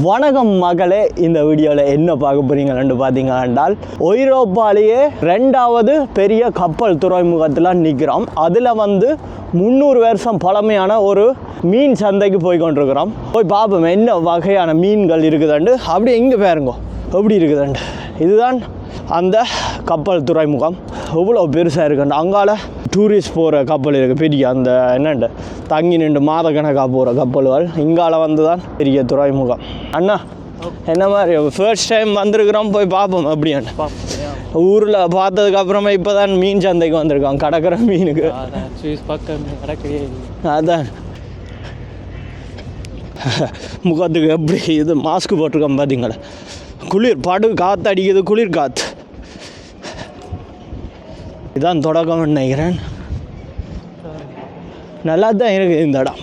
வணக்கம் மகளே, இந்த வீடியோவில் என்ன பார்க்க போறீங்கன்னு பார்த்தீங்கன்னா ஐரோப்பாலேயே 2வது பெரிய கப்பல் துறைமுகத்தில் நிற்கிறோம். அதில் 300 வருஷம் பழமையான ஒரு மீன் சந்தைக்கு போய் கொண்டிருக்கிறோம். போய் பார்ப்போம் என்ன வகையான மீன்கள் இருக்குதுண்டு. அப்படி எங்கே பாருங்க எப்படி இருக்குதுண்டு. இதுதான் அந்த கப்பல் துறைமுகம். எவ்வளோ பெருசாக இருக்குண்டு. அங்கால டூரிஸ்ட் போகிற கப்பல் இருக்குது பெரிய, அந்த என்னண்டு தங்கி நின்று மாதக்கணக்காக போகிற கப்பல்கள். இங்கால தான் பெரிய துறைமுகம். அண்ணா என்ன மாதிரி ஃபர்ஸ்ட் டைம் வந்திருக்கிறோம், போய் பார்ப்போம் அப்படியாண்ணா. ஊரில் பார்த்ததுக்கப்புறமா இப்போ தான் மீன் சந்தைக்கு வந்திருக்கோம். கடற்கரை மீனுக்கு அதான் முகத்துக்கு எப்படி இது மாஸ்க் போட்டிருக்கோம் பார்த்தீங்களா. குளிர் படு காற்று அடிக்குது, குளிர் காற்று. இதான் தொடக்கம்னு நினைக்கிறேன். நல்லா தான் இருக்குது இந்த இடம்.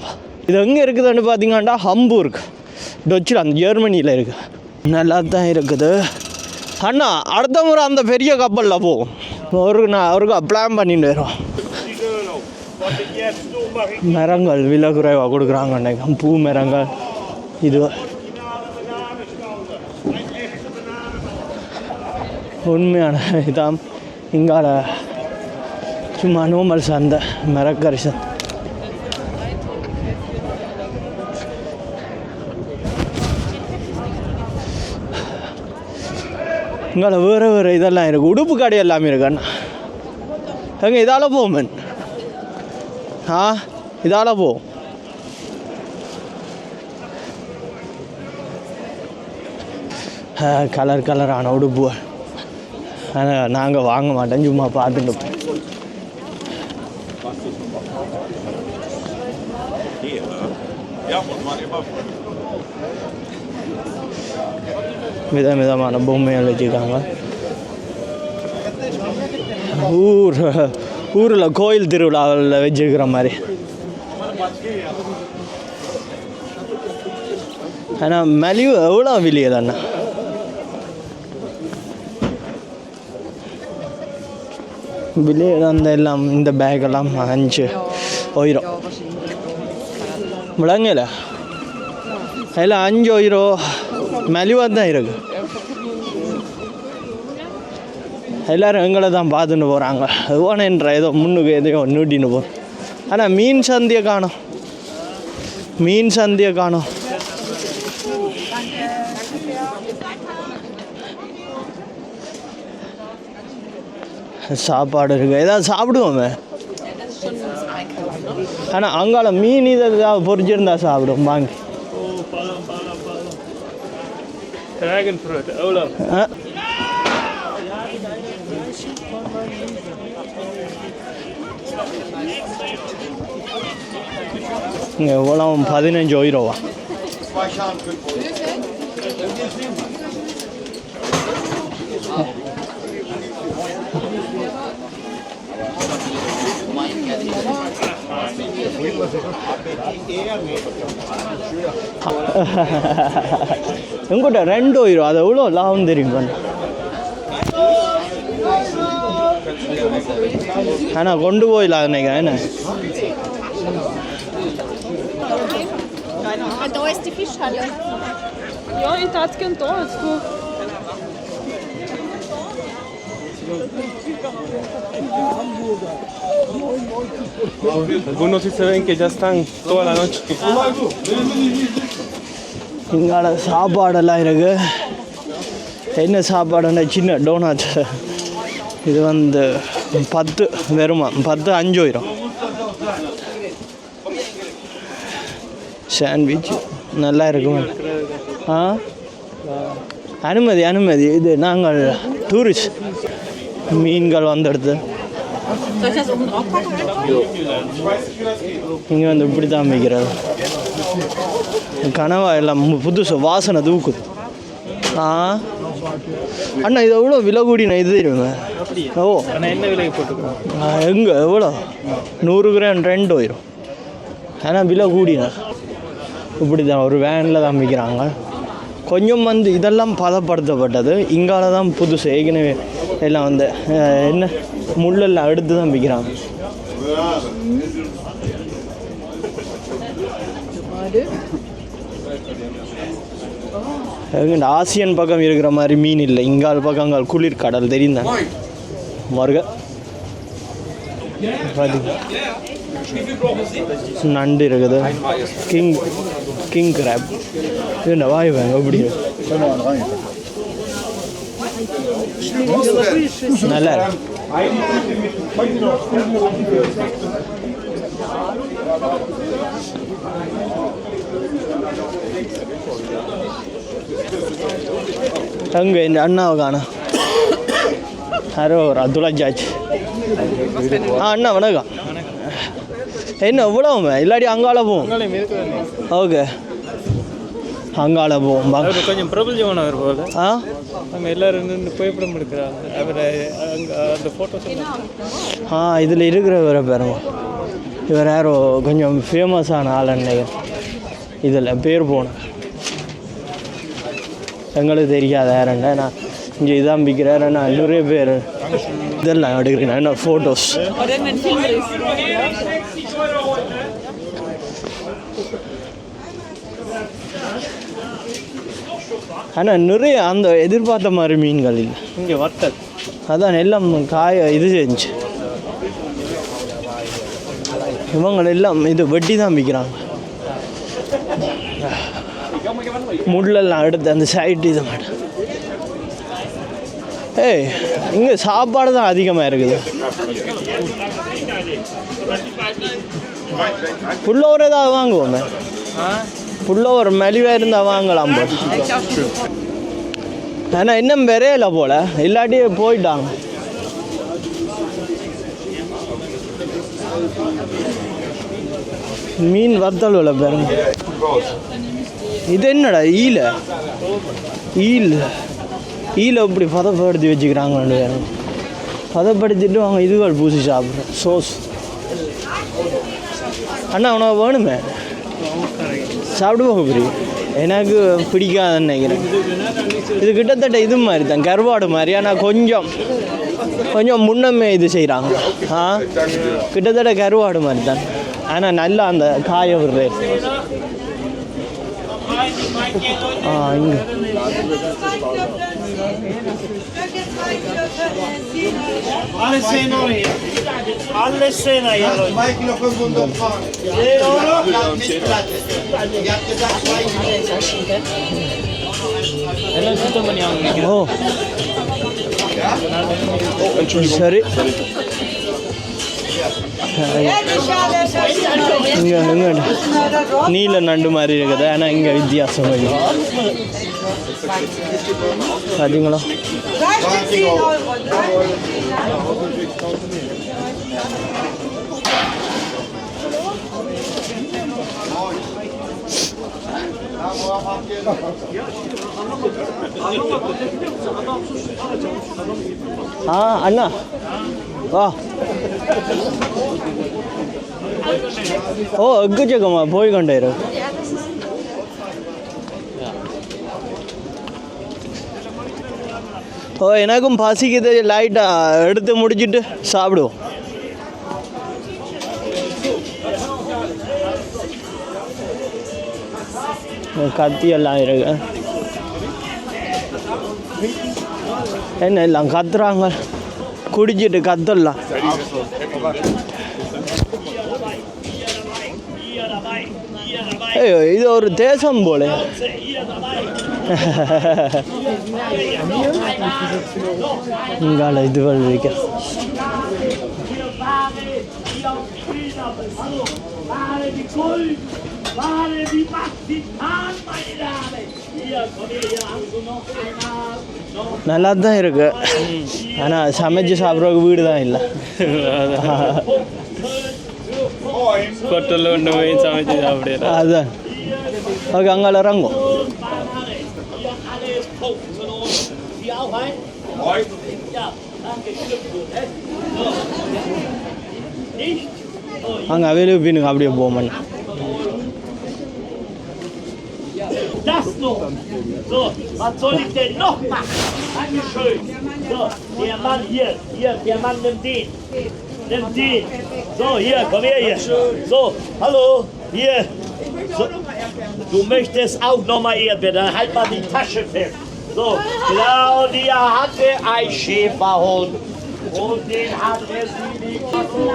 இது எங்கே இருக்குதுன்னு பார்த்தீங்கன்னா ஹம்பூர்க், டொச்லாந்து, ஜெர்மனியில் இருக்குது. நல்லா தான் இருக்குது. அண்ணா அடுத்த முறை அந்த பெரிய கப்பலில் போவோம். அவருக்கு பிளான் பண்ணிட்டு வரோம். மரங்கள் விலை குறைவாக கொடுக்குறாங்க நினைக்கிறேன். பூ மரங்கள் இது உண்மையான இதான். இங்கால சும்மா நோமல் சந்தை, மரக்கறி சந்தை. இங்கால வேறு இதெல்லாம் இருக்குது. உடுப்பு கடை எல்லாமே இருக்கு அண்ணா. எங்கே இதால் போவோம்? இதால் போவோம். கலர் கலரான உடுப்பு. ஆனால் நாங்கள் வாங்க மாட்டோம், சும்மா பார்த்துட்டு. விதவிதமான பொம்மைகள் வச்சுருக்காங்க. ஊரில் கோயில் திருவிழாவில் வச்சுருக்கிற மாதிரி. ஆனால் மலிவு எவ்வளோ விலையது அண்ணா? விலை அந்த எல்லாம் இந்த பேக்கெல்லாம் 5 €. முழங்கல எல்லாம் 5 €. மலிவாக தான் இருக்குது. எல்லோரும் எங்களை தான் பார்த்துன்னு போகிறாங்க. ஓனன்ற ஏதோ முன்னுக்கு எதையோ நீட்டின்னு போகிறோம். ஆனால் மீன் சந்தியை காணும், மீன் சந்தியை காணும். சாப்பாடு இருக்குது, ஏதாவது சாப்பிடுவோமே. ஆனால் அங்கால மீன் இதை ஏதாவது பொறிச்சிருந்தா சாப்பிடுவோம் வாங்கி. இங்கே எவ்வளோ 15 €. எங்கிட்ட 2 €. அது எவ்வளோ லாபம் தெரியுங்க. ஆனால் கொண்டு போயிடலாம் நினைக்கிறேன். என்ன Da ist die Fischhalle. Ja, ich darf gerne da jetzt go. Algunos sí se ven que ya están toda la noche. இங்கால சாப்பாடெல்லாம் இருக்கு. என்ன சாப்பாடுன்னா சின்ன டோனாட். இது 10 வெறுமா 10 5 €. சாண்ட்விச் நல்லா இருக்கும். அனுமதி இது நாங்கள் டூரிஸ்ட். மீன்கள் வந்துடுது. இங்கே இப்படி தான் வைக்கிறது. கனவா எல்லாம் புதுசு வாசனை தூக்குது. அண்ணா இது எவ்வளோ விலை கூடின இது தெரியுங்க. ஓ என்ன விலைக்கு போட்டுருக்கோம்? எங்கே எவ்வளோ 100 கிராம் 2 €. ஆனால் விலை கூடின இப்படி தான் ஒரு வேனில் தான் விற்கிறாங்க. கொஞ்சம் இதெல்லாம் பதப்படுத்தப்பட்டது. இங்கால தான் புதுசு. ஏற்கனவே எல்லாம் என்ன முள்ளெல்லாம் எடுத்து தான் விற்கிறாங்க. இந்த ஆசியன் பக்கம் இருக்கிற மாதிரி மீன் இல்லை, இங்கால் பக்கங்கள் குளிர் கடல் தெரியும் தான் வருக. நண்டு இருக்குது, கிங் கிராப். என்ன வாய் வாங்க எப்படி நல்லா இருக்கு. அங்கே இந்த அண்ணாவை காணோம். யாரோ ஒரு துளஜாச்சு. அண்ணா வணக்கம். என்ன இவ்வளவுமே இல்லாட்டி அங்கால போவோம். ஓகே அங்கால போவோம். கொஞ்சம் பிரபலமானவர் போல. ஆ அங்கே எல்லாரும் நின்று புகைப்படம் எடுக்கிறாங்க. அவர் அங்கே அந்த ஃபோட்டோஸ் இதில் இருக்கிறவரை பாருங்க. இவர் யாரோ கொஞ்சம் ஃபேமஸான ஆள் நினைக்கிறேன். இதில் பேர் போனேன், எங்களுக்கு தெரியாத யாருன்னா நான் இங்கே இதான் பிக்கிறாரு. நான் நிறைய பேர் இதெல்லாம் எடுக்கிறேன் என்ன ஃபோட்டோஸ். ஆனால் நிறைய அந்த எதிர்பார்த்த மாதிரி மீன்கள் இல்லை இங்கே வத்தல். அதான் எல்லாம் இது செஞ்சு இவங்க எல்லாம் இது வெட்டி தான் விற்கிறாங்க. முள்ளெல்லாம் எடுத்து அந்த சைடு இது மாட்டேன். இங்கே சாப்பாடு தான் அதிகமாக இருக்குது. புல்லோவர் ஏதாவது வாங்குவோமே, புல்லோவர் மலிவாக இருந்தால் வாங்கலாம் போல. ஆனால் இன்னும் விரையில போல, இல்லாட்டி போயிட்டாங்க. மீன் வத்தல் உள்ள பாருங்க. இது என்னடா ஈல இப்படி பதப்படுத்தி வச்சுக்கிறாங்க. பதப்படுத்திட்டு அவங்க இதுகள் பூசி சாப்பிட்றோம். சோஸ் அண்ணா உனக்கு வேணுமே சாப்பிடுவோம். புரியும் எனக்கு பிடிக்காதுன்னு நினைக்கிறேன். இது கிட்டத்தட்ட இது மாதிரி தான், கருவாடு மாதிரி. ஆனால் கொஞ்சம் முன்னமே இது செய்கிறாங்க. கிட்டத்தட்ட கருவாடு மாதிரி தான். ஆனால் நல்லா அந்த காய விடுற இங்கே ஓ சரி. இங்கே எங்கே நீல நண்டு மாதிரி இருக்குது. ஆனால் இங்கே வித்தியாசம் பார்த்தீங்களா? அண்ணா வா. ஓ எக்கச்சக்கமா போய்கொண்டே இரு. ஓ எனக்கும் பசிக்குது, லைட்டாக எடுத்து முடிச்சுட்டு சாப்பிடுவோம். கத்தி எல்லாம் இருக்கு. என்ன எல்லாம் கத்துறாங்க, குடிச்சிட்டு கத்தலாம். ஐயோ இது ஒரு தேசம் போல. இங்கால இதுகள் வைக்க நல்லா தான் இருக்கு. ஆனால் சமைச்சு சாப்பிட்றதுக்கு வீடு தான் இல்லை. ஹோட்டலில் ஒன்று போய் சமைச்சு சாப்பிட அதுதான். ஓகே அங்கால இறங்கும். அங்கே அவையிலும் பீனுக்கு அப்படியே போக Das noch. So, was soll ich denn noch machen? Dankeschön. So, der Mann hier, der Mann nimmt den. Nimm den. So, hier, komm her hier. So, hallo, hier. So, du möchtest auch nochmal Erdbeeren, dann halt mal die Tasche fest. So, Claudia hatte ein Schäferhund und den hatte sie nicht gefunden.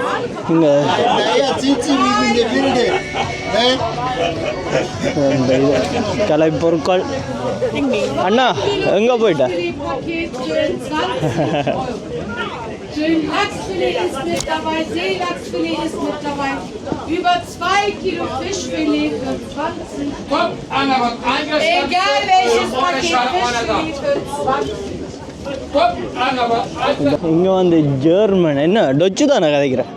இங்கே Naja, zieht sie wie in der Wilde. Ne? இந்த இது கலைப்பொருட்கள் அண்ணா எங்கே போயிட்ட Schön Lachsfilet ist mit dabei, Seelachsfilet ist mit dabei. Über 2 Kilo Fischfilet für 20. Egal welches Paket Fischfilet für 20. இங்கே வந்து German என்ன டொச்சு தானே கதைக்கிறேன்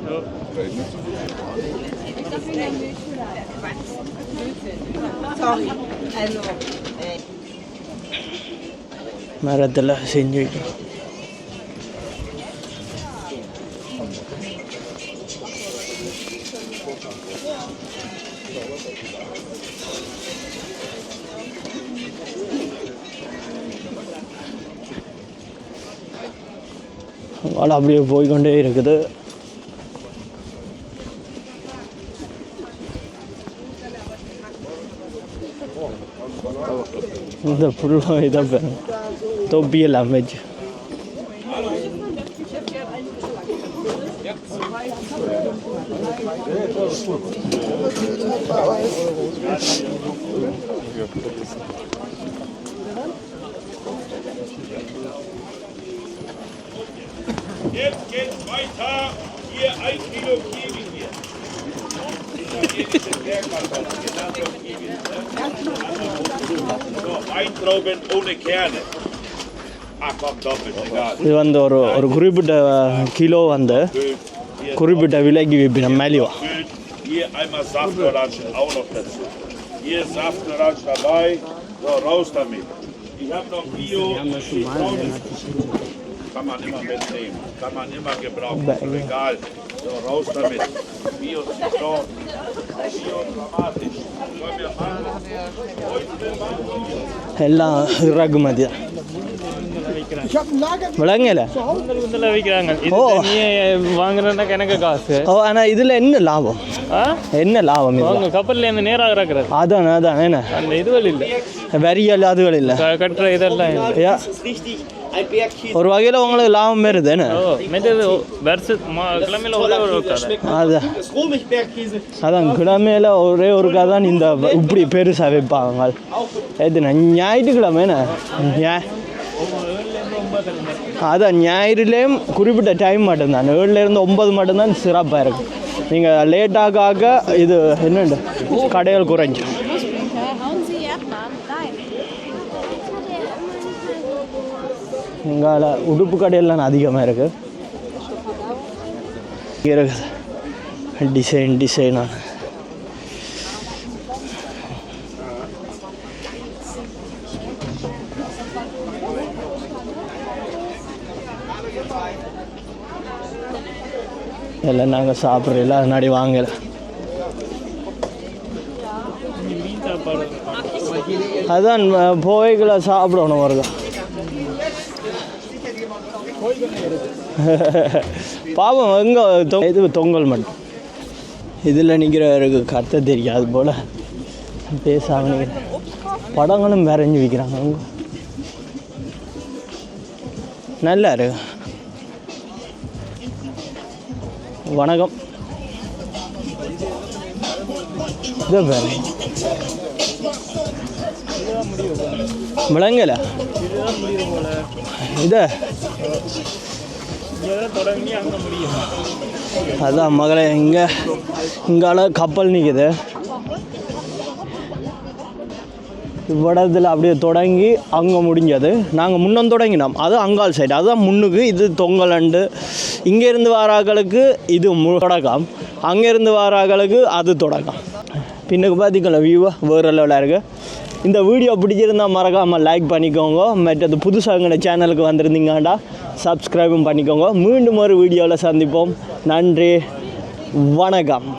மரத்தில் செஞ்சு வைக்கணும் அதனால் அப்படியே போய்கொண்டே இருக்குது இந்த ஃபுல்லாக இதாக தொப்பியெல்லாம் வச்சு Jetzt geht's weiter. Hier 1 Kilo Kiwi hier. Italienische Bergkartoffeln, genannte Kiwi. So, Weintrauben ohne Kerne. Ach komm, doppelt, egal. இது வந்து ஒரு குறிப்பிட்ட கிலோ வந்து குறிப்பிட்ட விலைக்கு விற்பின மேலிவா Hier einmal Saftorangen auch noch dazu. Hier ist Saftorange dabei. So, raus damit. Ich habe noch Bio. Kann man immer mitnehmen. Kann man immer gebrauchen. Egal. So, raus damit. Bio Zitron. Bio dramatisch. Wollen wir machen? எல்லாம் இறக்குமதி விளங்கல வைக்கிறாங்க இது தனியே வாங்குறதுனா கணக்கு காசு ஓ ஆனால் இதில் என்ன லாபம் என்ன லாபம் இது அவங்க கப்பல்ல இருந்து நேராக இறக்குறது அதான் அதான் என்ன அந்த இதுவல் இல்லை வரியல் அதுகள் இல்லை கட்டுற இதெல்லாம் இல்லை. ஏன்? ஒரு வகையில் உங்களுக்கு லாபம் வருது என்ன ஓ மெது வருஷ கிழமையில ஒரே ஒரு கடை. அதான் அதான் கிழமையில ஒரே ஒருக்கா தான் இந்த இப்படி பெருசாக வைப்பாங்க எதுனா ஞாயிற்றுக்கிழமை என்ன அதான் ஞாயிறுலேயும் குறிப்பிட்ட டைம் மட்டும்தான் 7லேருந்து 9 மட்டும்தான் சிறப்பாக இருக்கும் நீங்கள் லேட்டாக ஆக இது என்னண்டு கடைகள் குறைஞ்சி Hauen Sie Erdbeeren? Nein. எங்கால உடுப்பு கடையெல்லாம் அதிகமாக இருக்குது இருக்குது டிசைனாக எல்லாம் நாங்கள் சாப்பிட்றதில்ல அதனாடி வாங்கலை அதான் போய்களை சாப்பிடணும் வருங்க பாவம் எங்கே இது தொங்கல் மட்டும் இதில் நிற்கிறவருக்கு கத்த தெரியாது போல் பேசாம படங்களும் வரைஞ்சி விற்கிறாங்க அவங்க நல்லா இருக்கு வணக்கம் இதை பேர் விளங்கல இதை அதான் மகளே இங்கால கப்பல் நிற்குது இவ்விடத்தில் அப்படியே தொடங்கி அங்கே முடிஞ்சது நாங்கள் முன்னம் தொடங்கினோம் அது அங்கால் சைடு அதுதான் முன்னுக்கு இது தொங்கலண்டு இங்கேருந்து வாராக்களுக்கு இது தொடக்கம் அங்கேருந்து வாராக்களுக்கு அது தொடக்கம் பின்னுக்கு பார்த்திக்கலாம் வியூவாக வேறு லெவலாக இருக்குது இந்த வீடியோ பிடிச்சிருந்தால் மறக்காமல் லைக் பண்ணிக்கோங்க மற்றது புதுசாக எங்களோட சேனலுக்கு வந்திருந்தீங்கடா சப்ஸ்கிரைபும் பண்ணிக்கோங்க மீண்டும் ஒரு வீடியோவில் சந்திப்போம் நன்றி வணக்கம்